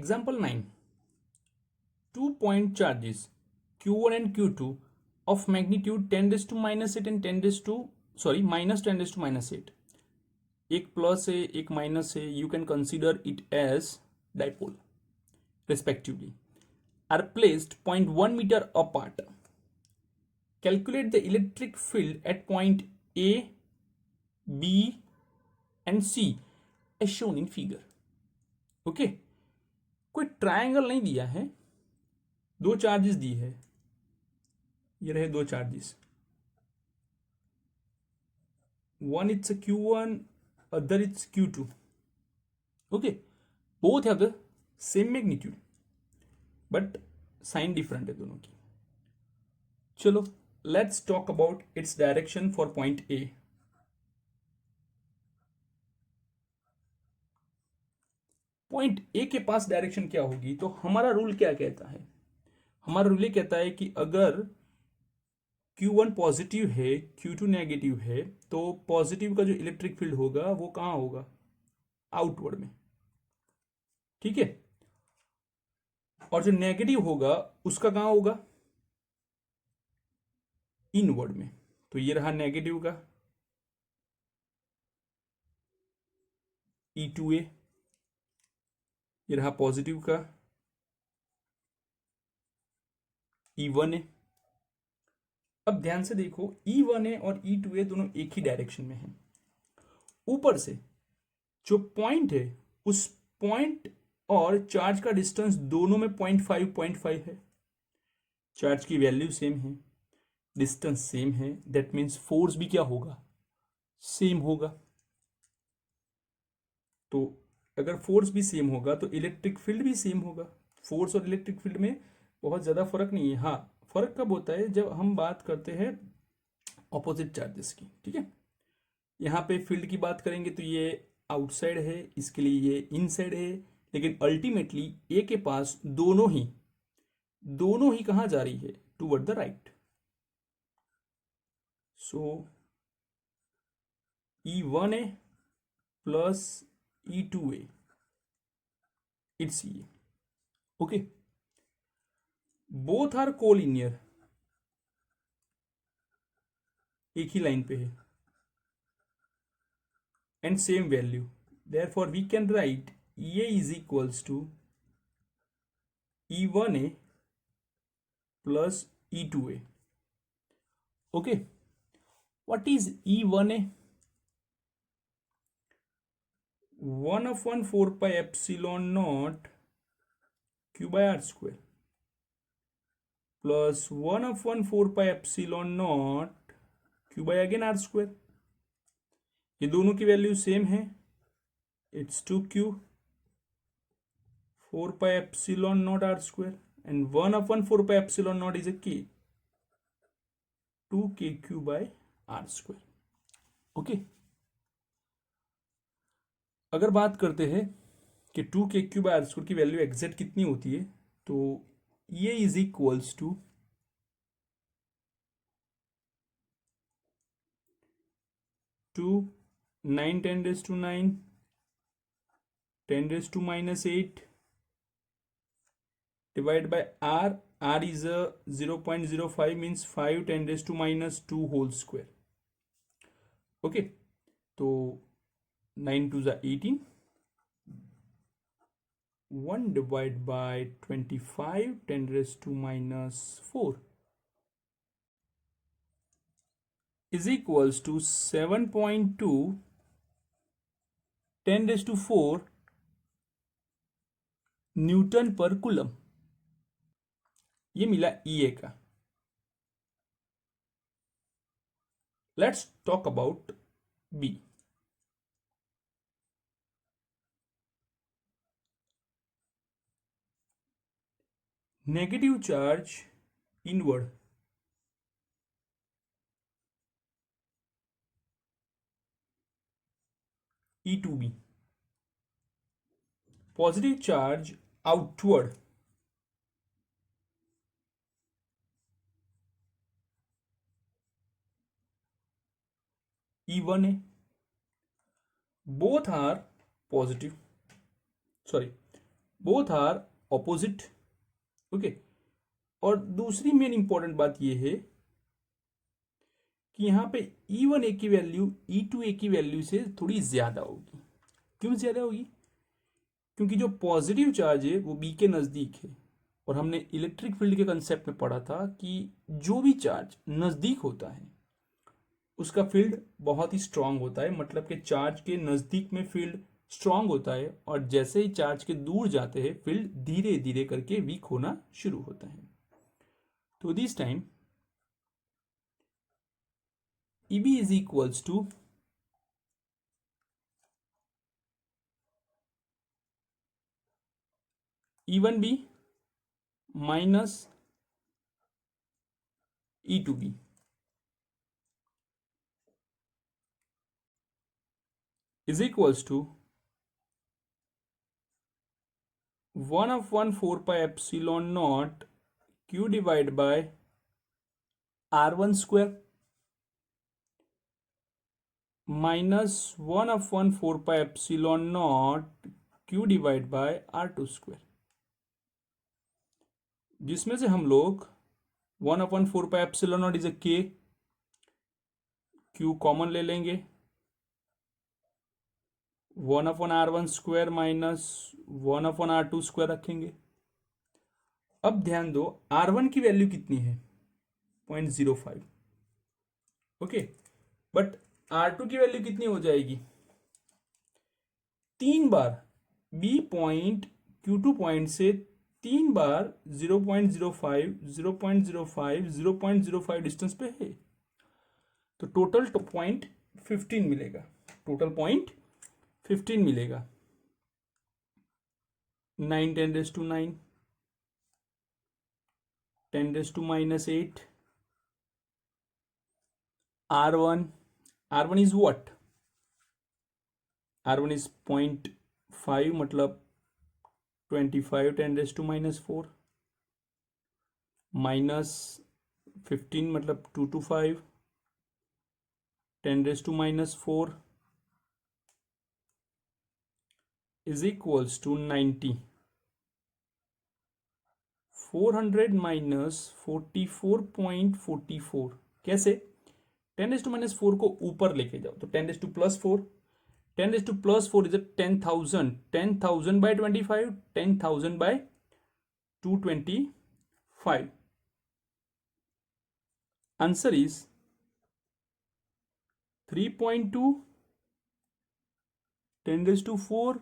Example 9. 2-point charges Q1 and Q2 of magnitude 10 raised to minus 8 and minus 10 raised to minus 8. एक plus है एक minus है, you can consider it as dipole respectively, are placed 0.1 meter apart. Calculate the electric field at point A, B and C as shown in figure. Okay, कोई triangle नहीं दिया है, दो charges दी है, ये रहे दो charges, one it's a Q1, other it's Q2. Okay, both have the same magnitude but sign different है दोनों की. चलो let's talk about its direction for point A. Point A के पास डायरेक्शन क्या होगी? तो हमारा रूल क्या कहता है? हमारा रूल ये कहता है कि अगर Q1 पॉजिटिव है, Q2 नेगेटिव है, तो पॉजिटिव का जो इलेक्ट्रिक फील्ड होगा वो कहाँ होगा? आउटवर्ड में. ठीक है, और जो नेगेटिव होगा उसका कहाँ होगा? इनवर्ड में. तो ये रहा नेगेटिव का E2A, ये रहा पॉजिटिव का E1A. अब ध्यान से देखो, E1A और E2A दोनों एक ही डायरेक्शन में हैं. ऊपर से जो पॉइंट है उस पॉइंट और चार्ज का डिस्टेंस दोनों में 0.5 है. चार्ज की वैल्यू सेम है, डिस्टेंस सेम है, दैट मीन्स फोर्स भी क्या होगा? सेम होगा. तो अगर फोर्स भी सेम होगा तो इलेक्ट्रिक फील्ड भी सेम होगा. फोर्स और इलेक्ट्रिक फील्ड में बहुत ज़्यादा फर्क नहीं है. हाँ, फर्क कब होता है? जब हम बात करते हैं ऑपोजिट चार्जेस की. ठीक है, यहाँ पे फील्ड की बात करेंगे तो ये आउटसाइड है, इसके लिए ये इनसाइड है, लेकिन अल्टीमेटली ए के पास दोनों ही कहाँ जा रही है? Toward the right. So E1A plus E2A, it's ये. ओके, बोथ आर कोलिनियर, एक ही लाइन पे है, and same value. therefore we can write EA is equals to E1A plus E2A. okay, what is E1A? 1/4 pi epsilon naught q by r square plus 1/4 pi epsilon naught q by again r square. ये दोनों की value same है, it's 2q 4 pi epsilon naught r square and 1/4 pi epsilon naught is a k, 2kq by r square. Okay, अगर बात करते हैं कि 2kq by r square की वैल्यू एग्जैक्ट कितनी होती है, तो ये is equals to 9 10 raised to 9 10 raised to minus 8 divided by r. R is a 0.05 means 5 10 raised to minus 2 whole square. okay, तो 9 2 is 18, 1 divided by 25 10 raised to minus 4 is equals to 7.2 10 raised to 4 newton पर coulomb. ये मिला EA का. Let's talk about B. Negative charge inward, E2B. Positive charge outward, E1A. both are positive, sorry, both are opposite. Okay, और दूसरी main important बात यह है कि यहाँ पे E1 की वैल्यू E2 की वैल्यू से थोड़ी ज्यादा होगी। क्यों ज्यादा होगी? क्योंकि जो पॉजिटिव चार्ज है वो बी के नजदीक है, और हमने इलेक्ट्रिक फील्ड के कंसेप्ट में पढ़ा था कि जो भी चार्ज नजदीक होता है उसका फील्ड बहुत ही स्ट्रांग होता है, मतलब कि चार्ज के नजदीक में फील्ड स्ट्रांग होता है, और जैसे ही चार्ज के दूर जाते हैं फील्ड धीरे धीरे करके वीक होना शुरू होता है। तो this time EB is equals to E1B minus E2B is equals to 1/4 pi epsilon naught Q divided by R1 square minus 1/4 pi epsilon naught Q divided by R2 square, जिसमें से हम लोग 1/4 pi epsilon naught is a K, Q common ले लेंगे, 1/R1 square minus 1/R2 square रखेंगे। अब ध्यान दो R1 की वैल्यू कितनी है? 0.05। ओके, बट R2 की वैल्यू कितनी हो जाएगी? 3 बार B पॉइंट Q2 पॉइंट से 3 बार 0.05 0.05 0.05 डिस्टेंस पे है, तो टोटल पॉइंट 15 मिलेगा। टोटल पॉइंट 15 मिलेगा। 9 10⁻⁹ 10⁻⁻8 R1 is what? R1 is 0.5, मतलब 25 10⁻⁴ माइनस 15 मतलब 2 to 5 10⁻⁴ is equals to 90। 400 minus 44.44 कैसे? 10⁻⁴ को ऊपर लेके जाओ तो 10⁻+4, 10⁻+4 is 10,000, 10,000 by 25, 10,000 by 225। Answer is 3.2 10⁻⁴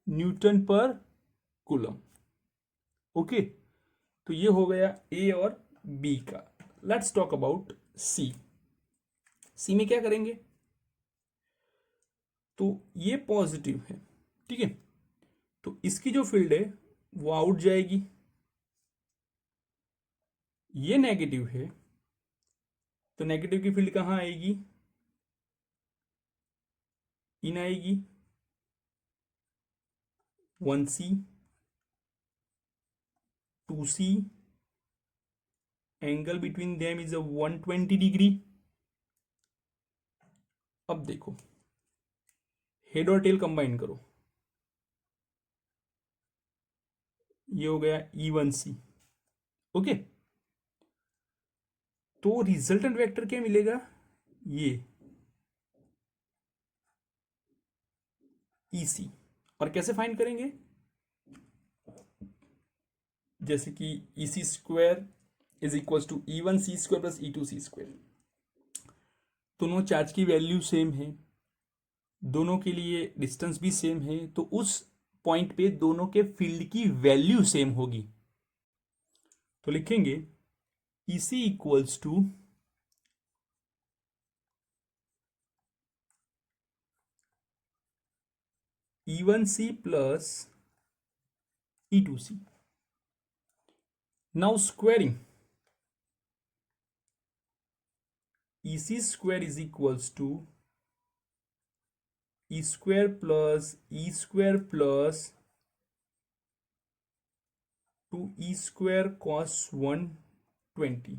Newton पर कूलम। ओके, तो ये हो गया ए और बी का। Let's talk about C. सी में क्या करेंगे? तो ये पॉजिटिव है, ठीक है, तो इसकी जो फील्ड है वो आउट जाएगी। ये नेगेटिव है, तो नेगेटिव की फील्ड कहां आएगी? इन आएगी। 1C 2C, angle between them is 120 degree. अब देखो, हेड और टेल कंबाइन करो, ये हो गया E1C। ओके, तो रिजल्टेंट वेक्टर क्या मिलेगा? ये EC। और कैसे फाइंड करेंगे? जैसे कि EC square is equal to E1C square plus E2C square. दोनों चार्ज की वैल्यू सेम है, दोनों के लिए डिस्टेंस भी सेम है, तो उस पॉइंट पे दोनों के फील्ड की वैल्यू सेम होगी। तो लिखेंगे EC equals to E1C plus E2C। Now squaring, EC square is equals to E square plus E square plus 2E square cos 120।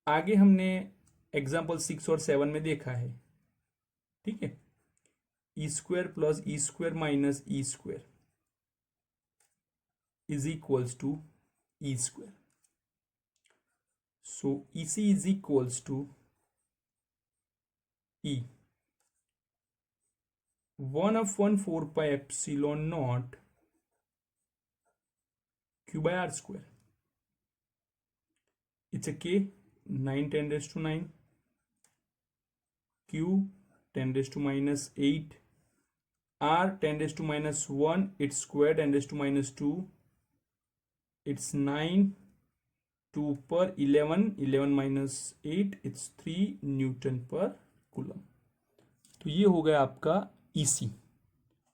आगे हमने एग्जाम्पल 6 और 7 में देखा है, ठीक है, E square plus E square minus E square. is equals to E square. So EC is equals to E 1/4 pi epsilon naught Q by R square. It's a K 9 10 raised to 9, Q 10 raised to minus 8, R 10 raised to minus 1, its square 10 raised to minus 2, it's 9, 2 per 11 minus 8, it's 3 Newton पर coulomb. तो ये हो गया आपका EC.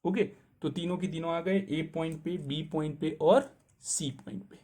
Okay, तो तीनों की तीनों आ गए, ए पॉइंट पे, बी पॉइंट पे और सी पॉइंट पे.